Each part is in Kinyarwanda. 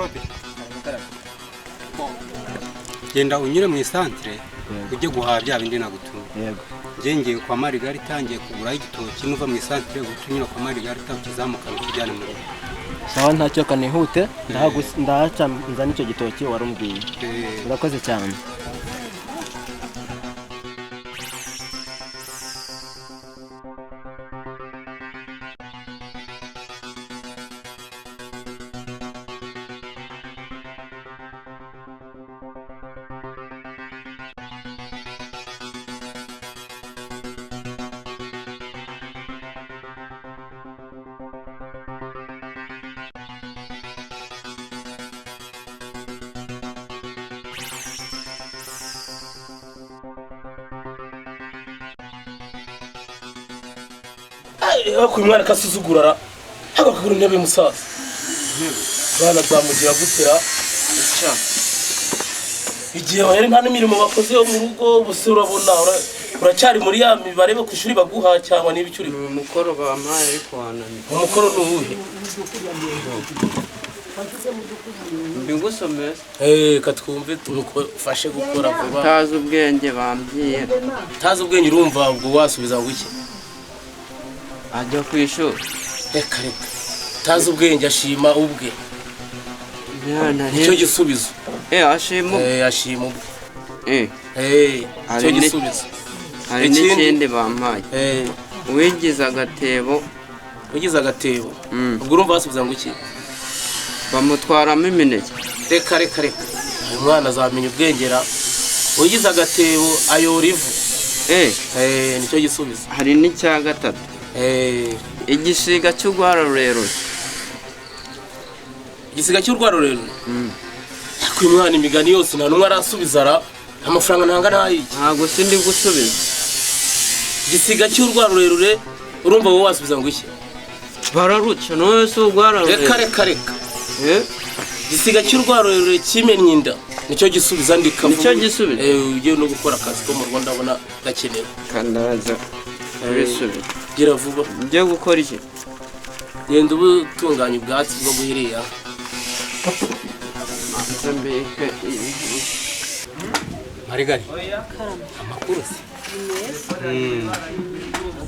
Claude genda unyure mu isantre ujye guhaha bya bindi nagutumye. Yego. Ngiye kwa Marigari tangiye kugura igitoki nuva mu isantre gutunyura kwa Marigari takizamuka kujyana mu rugo. Sawa ntacyo kanihute ndahaca nzana icyo gitoki warumbwiye. Urakoze cyane. Ku mwana kasuzugurara hagakugura intebe musaza bana zamugira gutera cya igihe wari nta n'imirimo bakoze yo mu rugo bose urabona uracyari muri ya barebe ku ishuri baguha cyangwa niba icuri umukoro bampaye ariko wananiye. Umukoro nuwuhe? Mbingusomeza katwumve tumufashe gukora vuba. Tazi ubwenge bambyiye. Tazi ubwenge urumva ubwo wasubiza ngo iki? Ajya ku ishuri. Reka tazi ubwenge ashima ubwe. Nicyo gisubizo. Ashima. Ashima ubwe. Icyo gisubizo. Hari n'ikindi bampaye. Wigize agatebo. Wigize agatebo. Ubwo urumva basubiza ngo iki? Bamutwaramo imineke. Reka umwana azamenya ubwengera. Wigize agatebo ayora ivu. Nicyo gisubizo. Hari n'icya gatatu. Igisiga cy'urwara rurerure. Igisiga cy'urwara rurerure? Uyu mwana imigani yose nta n'umwe arasubiza amafaranga ntanga ntayiki. Ntabwo sindi gusubiza. Igisiga cy'urwara rurerure urumva wowe wasubiza ngo iki? Bararuca none se urwara rurerure. Reka. Igisiga cy'urwara rurerure kimennye inda. Nicyo gisubiza ndika. Nicyo gisubiza. Ugiye no gukora akazi ko mu Rwanda ndabona gakenewe. Kandaza. Bisubiza. Gira vuba. Ngiye gukora iki? Genda ubutunganya ubwatsi bwo guhiriya. Mbeke. Marigari. Amakuru se.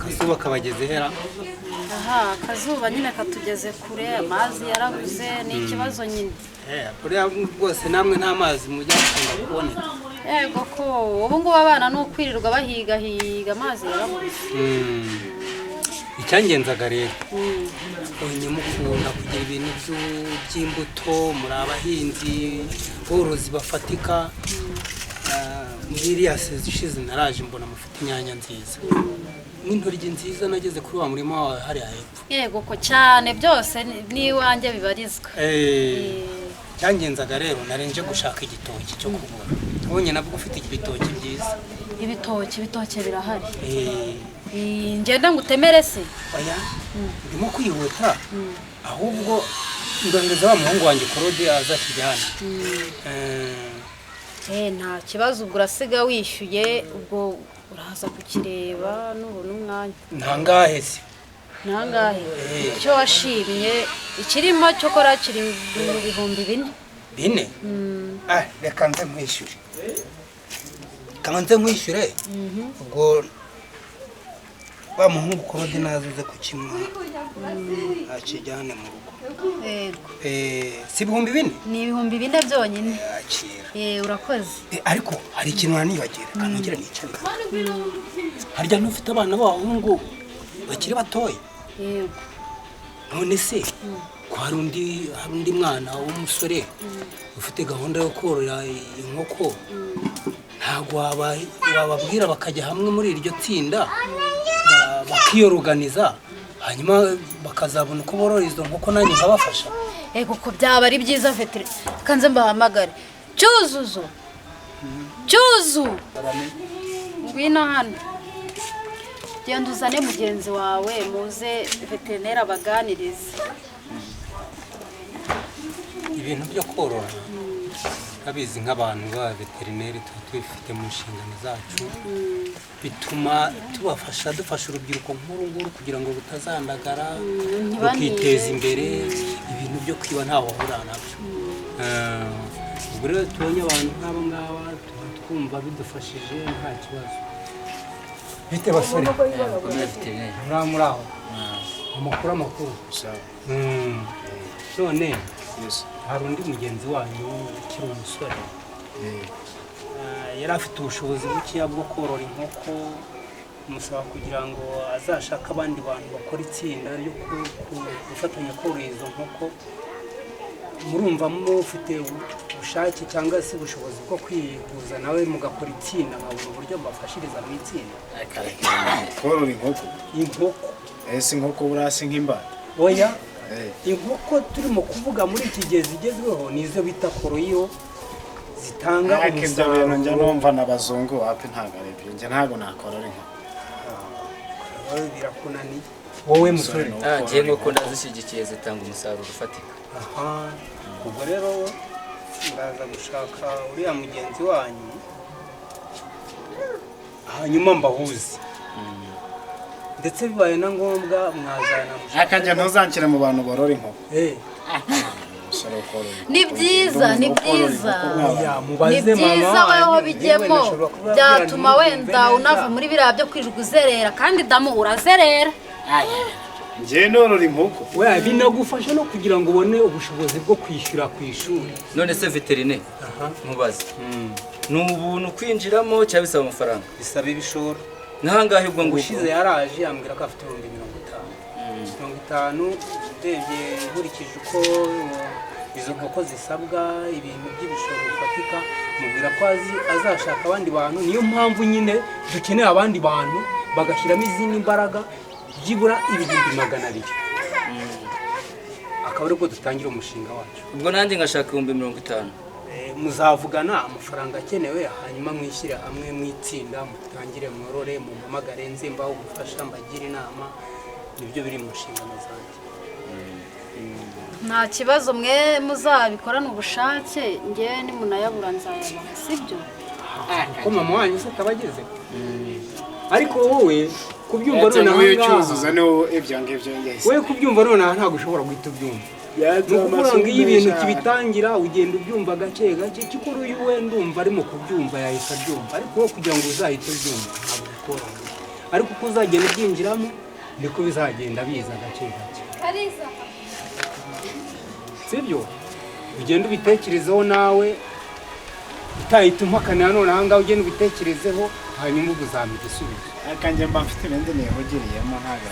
Kazuba kabageze hera. Aha, kazuba nyine katugeze kure, amazi yarabuze ni ikibazo nyine. Kuriya rwose namwe nta mazi mujya kuboneka. Yego ko ubu ngubu abana no kwirirwa bahiga amazi yarabuze. Icyangenzaga rero. Onye mukunda kugira ibintu by'imbuto muri abahinzi borozi bafatika. Muri yaseze ishize naraje mbona mufite inyanya nziza. N'intoryi nziza nageze kuri wa murima wawe hari hepfo. Yego ko cyane byose ni wanjye bibarizwa. Cyangenzaga rero narenje gushaka igitoki cyo kugura. Ubonye nabwo ufite ibitoki byiza. Ibitoki birahari. Ngenda ngutemere se. Oya. Ndimo kwihuta. Ahubwo ndangeza wa muhungu wanjye Claude azakijyana. Nta kibazo ubwo urasiga wishyuye ubwo uraza kukireba n'ubona umwanya. Ntangahe se? Ntangahe? Icyo washimye ikirimo cyo kora kiri mu bihumbi 4. 4? Reka nze nkwishyure. Kanze nkwishyure. Ubwo wa muhungu Claude nazuze kukimuha. Akijyane mu rugo. Si ibihumbi 4? Ni ibihumbi 4 byonyine. Akira. Urakoze. Ariko hari ikintu nanibagira kanongera nicare. Harya n'ufite abana b'abahungu bakiri batoya. Yego. None se hari undi mwana w'umusore ufite gahunda yo korora inkoko. Ntago wababwira bakajya hamwe muri iryo tsinda bakiyoruganiza hanyuma bakazabona uko borora izo nkoko nanjye nkabafasha. Yego ko byaba ari byiza veteri kanze mbahamagare. Cyuzuzo. Ngwino hano. Genda uzane mugenzi wawe muze veterineri abaganirize. Ibintu byo korora abizi nk'abantu ba veterineri twifite mu nshingano zacu bituma dufasha urubyiruko nk'uru kugira ngo rutazandagara rukiteza imbere ibintu byo kwiba ntaho bahura nabyo. ubwo rero tubonye abantu nk'aba ngaba tuba twumva bidufashije nta kibazo. Bite basore muri aho amakuru none hari undi mugenzi wanyu ukiri umusore yari afite ubushobozi bukeya bwo korora inkoko, musaba kugira ngo azashake abandi bantu bakora itsinda ryo gufatanya korora izo nkoko. Murumva mufite ubushake cyangwa se ubushobozi bwo kwihuza nawe mugakora itsinda nkabona uburyo mbafashiriza mu itsinda? Korora inkoko ese inkoko burasi nk'imbata? Oya, inkoko turimo kuvuga muri iki gihe zigezweho nizo bita koroyo zitanga umusaruro. Njya numva n'abazungu wapi ntago ari byo, njye ntago nakorora inkoko. Birakunaniye wowe musore? Ngiye nk'uko ndazishyigikiye zitanga umusaruro ufatika. Ubwo rero ndaza gushaka uriya mugenzi wanyu hanyuma mbahuze, ndetse bibaye na ngombwa mwazana akajya ntuzankire mu bantu borora inkoko. Ni byiza weho bijyemo, byatuma wenda unava muri biriya byo kwirirwa uzerera, kandi damu urazerera. Njye norora inkoko binagufasha no kugira ngo ubone ubushobozi bwo kwishyura ku ishuri. None se veterineri mubaze, ni ubuntu kwinjiramo cyangwa bisaba amafaranga? Bisaba ibishoro. Nkangahe ubwo ngo ushize yaraje ambwira ko afite 50,000 urebye nkurikije uko izo nkoko zisabwa ibintu by'ibishoro bifatika, mubwira ko azashaka abandi bantu. Niyo mpamvu nyine dukeneye abandi bantu bagashyiramo izindi mbaraga byibura 200,000 akaba ariko dutangira umushinga wacu. Ubwo nanjye ngashaka 50,000. Muzavugana amafaranga akenewe hanyuma mwishyire hamwe mwitsinda mutangire mworore mumpamagare nze mbaho gufasha mbagira inama, nibyo biri mu nshingano zanjye. Nta kibazo, mwe muzabikorana ubushake, ngewe nimunayabura nzayabaha, sibyo? Ko mama wanyu se atabageze, ariko wowe kubyumva none aha wowe kubyumva none aha ntabwo ushobora guhita ubyumva. Nukuvuga ngo iyo ibintu kibitangira ugenda ubyumva gake gake, kikuru uyu we ndumva arimo kubyumva yahita abyumva, ariko wowe kugira ngo uzahite ubyumva ntabwo bikora, ariko uko uzagenda ubyinjiramo niko bizagenda biza gake gake, sibyo? Ugenda ubitekerezeho nawe utahita umpakanira none aha ngaha, ugenda ubitekerezeho hanyuma ubwo uzampa igisubizo. Akanjye mba mfite ibindi nihugiriyemo ntabwo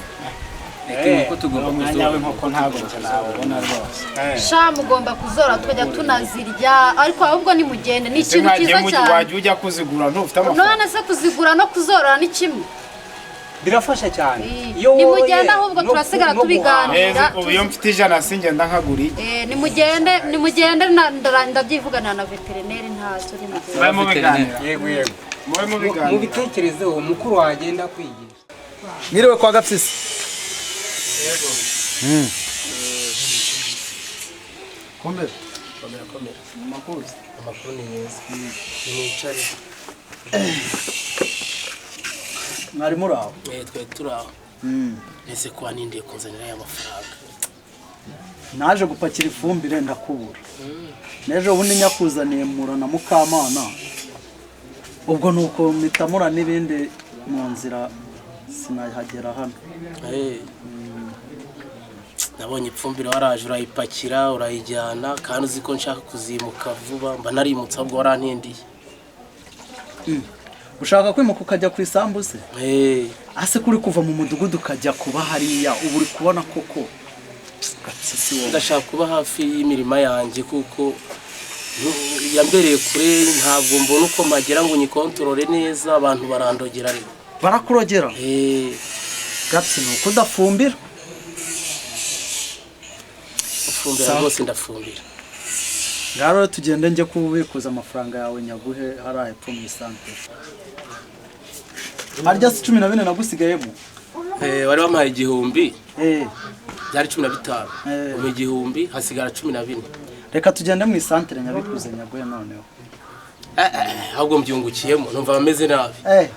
inkoko tugomba kuzora inkoko ntabwo njye nabona rwose. Sha mugomba kuzora tukajya tunazirya, ariko ahubwo nimugende, ni ikintu cyiza cyane. Wajya ujya kuzigura ntufite amafaranga? None se kuzigura no kuzorora ni kimwe? Birafasha cyane. Nimugende ahubwo turasigara tubiganira. Iyo mfite 100 singenda nkaguriye. Nimugende ndabyivuganira na veterineri ntazo uri mu biganiro. Yego mu bitekerezeho umukuru wagenda kwigisha. Mwiriwe kwa Gapsisi. Yego. Komera. Amakuru ni meza. Nimwicare. Mwari muri aho? Twe turi aho. Ese kwa nindiye kunzanira aya mafaranga? Naje gupakira ifumbire ndakubura. Nejo ubundi nyakuzaniye mura na Mukamana. Ubwo nuko mitamura n'ibindi mu nzira sinahagera hano. Nabonye ipfumbire waraje urayipakira urayijyana, kandi uzi ko nshaka kuzimuka vuba, mba narimutse ahubwo warantindiye. Ushaka kwimuka ukajya ku isambu se? Ase kuri kuva mu mudugudu ukajya kuba hariya, ubu uri kubona koko Gapsisi wowe. Ndashaka kuba hafi y'imirima yanjye kuko yambereye kure, ntabwo mbona uko magera ngo nyikontorore neza, abantu barandogera rero. Barakurogera? Gapsisi nuko udafumbira? Ufumbira rwose ndafumbira. Ngaro tugende njye kubikuza amafaranga yawe nyaguhe hara hepfo mu santere. Harya 14 nagusigayemo? Wari wampaye 1,000. Byari 15. Mu 1,000 hasigara 14. Reka tugende mu santere nyabikuze nyaguhe noneho. Ahubwo mbyungukiyemo numva bameze nabi.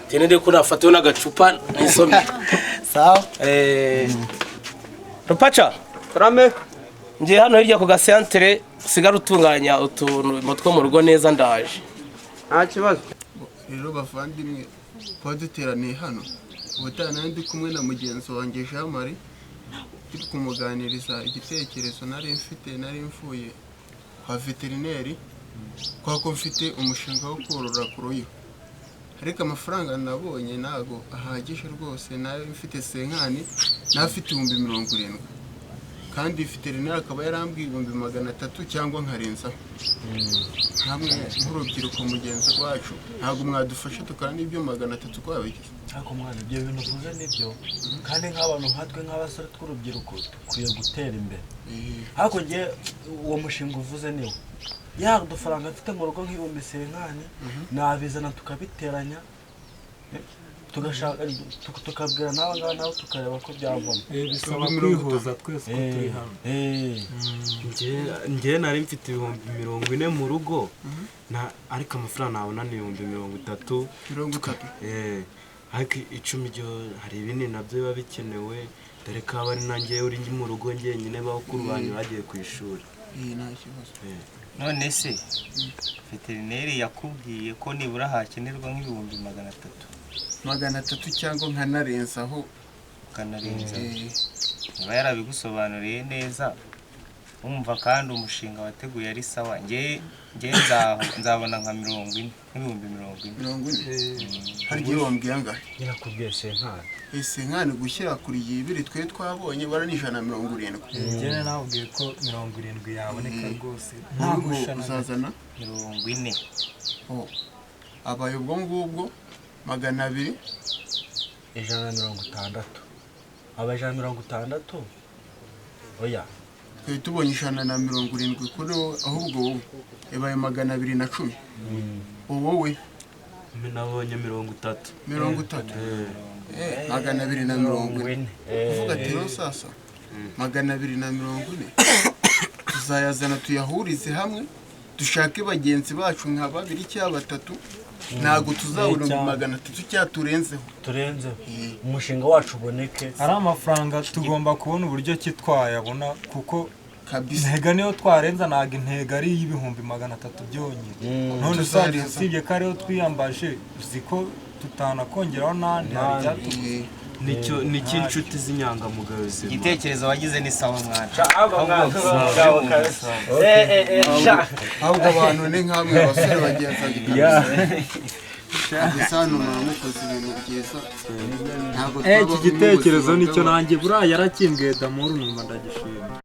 Tenende ko nafataho n'agacupa nisomye. Sawa. Rupacha, Karame. ngiye hano hirya ku gasantere usigara utunganya utuntu two mu rugo neza ndaje. Nta kibazo. Rero bavandimwe kuba duteraniye hano ubutaha nari ndi kumwe na mugenzi wanjye Jean Marie turi kumuganiriza igitekerezo nari mvuye kwa veterineri kuko mfite umushinga wo korora kuruyo, ariko amafaranga nabonye ntago ahagije rwose. Nari mfite senkani nafite 70,000 kandi veterineri akaba yarambwiye 300 cyangwa nkarenzaho. Hamwe nk'urubyiruko mugenzi wacu ntabwo mwadufasha tukana n'ibyo 300 kwabigize. Ariko mwana ibyo bintu uvuze nibyo, kandi nk'abantu nkatwe nk'abasore tw'urubyiruko dukwiye gutera imbere. Ariko nge uwo mushinga uvuze niwo yaba udufaranga mfite mu rugo nk'ibihumbi senkani nabizana tukabiteranya tukabwira n'aba ngaba nabo tukareba ko byavamo. Bisaba kwihuza twese ko turi hano. Njye nari mfite 40,000 mu rugo ariko amafaranga nabona ni 30,000. Ariko 10 byo hari ibindi nabyo biba bikenewe, dore ko aba ari nanjye uri mu rugo njyenyine bakuru banyu bagiye ku ishuri. None se veterineri yakubwiye ko nibura hakenerwa nk'ibihumbi 300 cyangwa nkanarenzaho ukanarenza. Niba yarabigusobanuriye neza umva kandi umushinga wateguye ari sawa, nge nzabona nka 40 nk'ibihumbi 40. Hari igihe wambwiye angahe? Nakubwiye senkani. Senkani gushyira kuri ibiri twe twabonye bara ni 170. Njye nabwiye ko 70 yaboneka rwose. Ntabwo uzazana 40. Abaye ubwo ngubwo 200 160. Aba 160. Oya. Twe tubonye 170 kuri ahubwo wowe ebaye 210. Wowe nabonye 30. 240. Uvuga ati no sasa 240 tuzayazana tuyahurize hamwe dushake bagenzi bacu nka 2 cyangwa 3. Ntago tuzabona 300 cyaturenzeho. Umushinga wacu uboneke. Ari amafaranga tugomba kubona uburyo ki twayabona kuko intega niyo twarenza ntago intega ari y'ibihumbi 300 byonyine. None usibye ko ariho twiyambaje uziko tutanakongeraho n'andi ni cy'inshuti z'inyangamugayo zima. Igitekerezo wagize ni sawa mwana. Ahubwo abantu ni nkamwe abasore bagenza Bisano mukoze ibintu byiza. Iki gitekerezo nicyo nanjye buriya yarakimbwiye Damuru numva ndagishima.